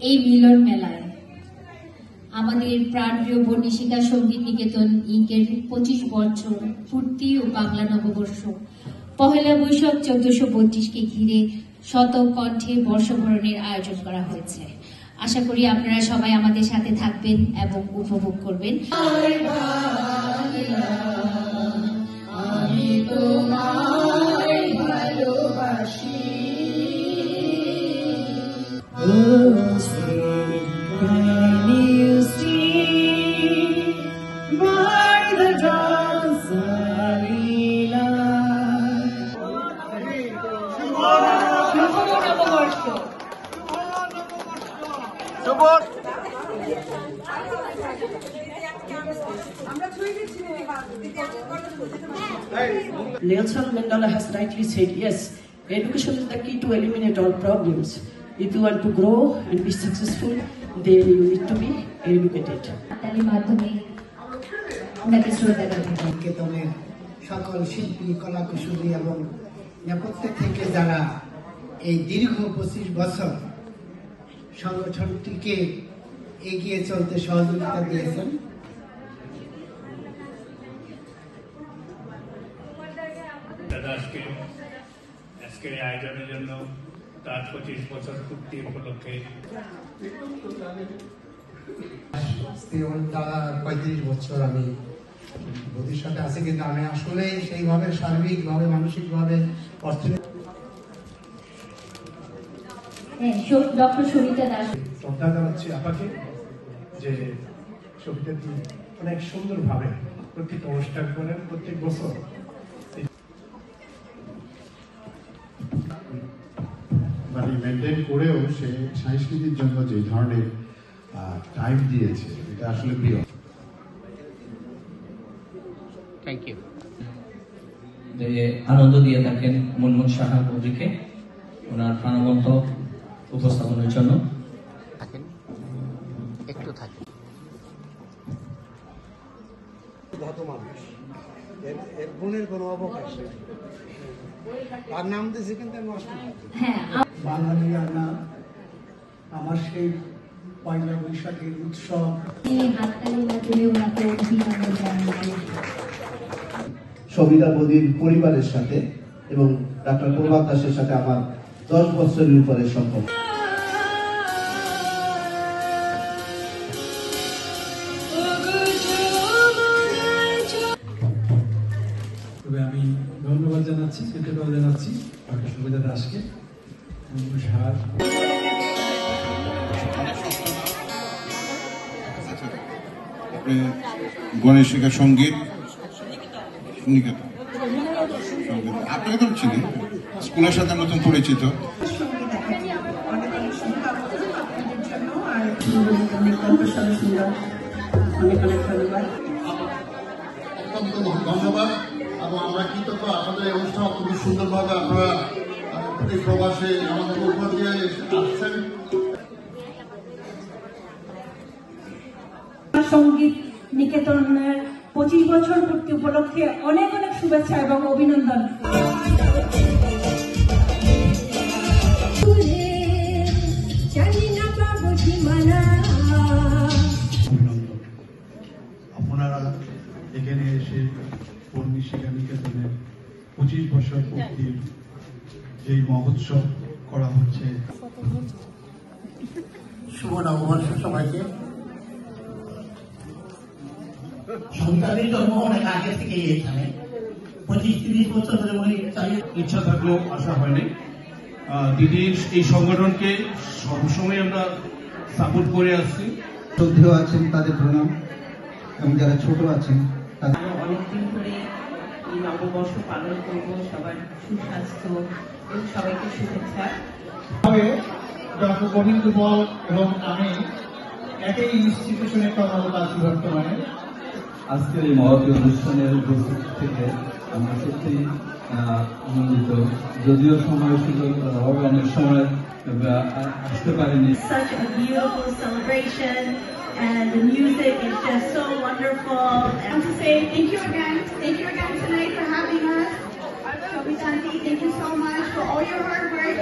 এই মিলন মেলায় আমাদের প্রাণপ্রিয় বর্ণিশিকা সঙ্গীত নিকেতন ইঙ্কের 25 বছর পূর্তি ও বাংলা নববর্ষ পহেলা বৈশাখ 1432কে ঘিরে শত কণ্ঠে বর্ষবরণের আয়োজন করা হয়েছে। আশা করি আপনারা সবাই আমাদের সাথে থাকবেন এবং উপভোগ করবেন। আমি তোমায় ভালোবাসি। Nelson Mandela has rightly said, yes, education is the key to eliminate all problems. If you want to grow and be successful, then you need to be educated. সকল শিল্পী কলাকুশলী এবং নেপথ্য থেকে যারা এই দীর্ঘ 25 বছর সংগঠনটিকে এগিয়ে চলতে সহযোগিতা দিয়েছেন। আজকের আয়োজনের জন্য তার 25 বছর পূর্তি উপলক্ষে 35 বছর আমি মোদির সাথে আছি, কিন্তু আমি আসলে সেইভাবে সার্বিকভাবে মানসিকভাবে ডক্টর সবিতা দাস শ্রদ্ধা জানাচ্ছি আপাকে যে সবিতা অনেক সুন্দরভাবে প্রত্যেক অনুষ্ঠান করেন প্রত্যেক বছর। মানে মেনটেন করেও সে সংস্কৃতির জন্য যে ধরনের টাইম দিয়েছে এটা আসলে প্রিয়। Thank you. আনন্দ দিয়ে থাকেন মুনমুন সাহা মৌজিকে ওনার প্রাণবন্ত উপস্থাপনের জন্য। একটু থাকেন। এর গুণের কোনো অবকাশ নেই। তার নাম দিয়েছে কিন্তু বাঙালিয়ানা আমার সেই পয়লা বৈশাখের উৎসব। সবিতা বদির পরিবারের সাথে এবং ডাক্তার প্রভাত দাসের সাথে আমার 10 বছরের উপরে সম্পর্ক। তবে আমি ধন্যবাদ জানাচ্ছি, কৃতজ্ঞতা জানাচ্ছি ডক্টর সবিতা দাসকে। গণেশিকা সঙ্গীত নিকেতন আপনাকে তো চিনি, স্কুলের সাথে নতুন পরিচিত। ধন্যবাদ এবং আমরা কৃতজ্ঞ আপনাদের এই অনুষ্ঠান খুবই সুন্দরভাবে আপনারা প্রবাসে আমাদের উপহার দিয়ে আসছেন। সঙ্গীত নিকেতনের 25 বছর পূর্তি উপলক্ষে অনেক অনেক শুভেচ্ছা এবং অভিনন্দন। আপনারা এখানে এসে বর্ণিশিকা নিকেতনের 25 বছর পূর্তির যেই মহোৎসব করা হচ্ছে। শুভ নববর্ষ সবাইকে। সন্তানের জন্ম অনেক আগে থেকে এখানে 25-30 বছর ধরে ইচ্ছা থাকলেও আসা হয়নি। দিদির এই সংগঠনকে সবসময় আমরা সাপোর্ট করে আসছি। শ্রদ্ধেয় আছেন তাদের প্রণাম এবং যারা ছোট আছেন অনেকদিন ধরে এই নববর্ষ পালন করব। সবার সুস্বাস্থ্য এবং সবাইকে শুভেচ্ছা। ডক্টর গোবিন্দ বল এবং আমি একই ইনস্টিটিউশনে কর্মরত আছি বর্তমানে। আজকের এই মহতী অনুষ্ঠানের উপস্থিত থেকে আমরা সত্যি আনন্দিত, যদিও সময় সুযোগ অভাবে অনেক সময় আসতে পারিনি। Such a beautiful celebration and the music is just so wonderful. I want to say thank you again tonight for having us. Thank you so much for all your hard work.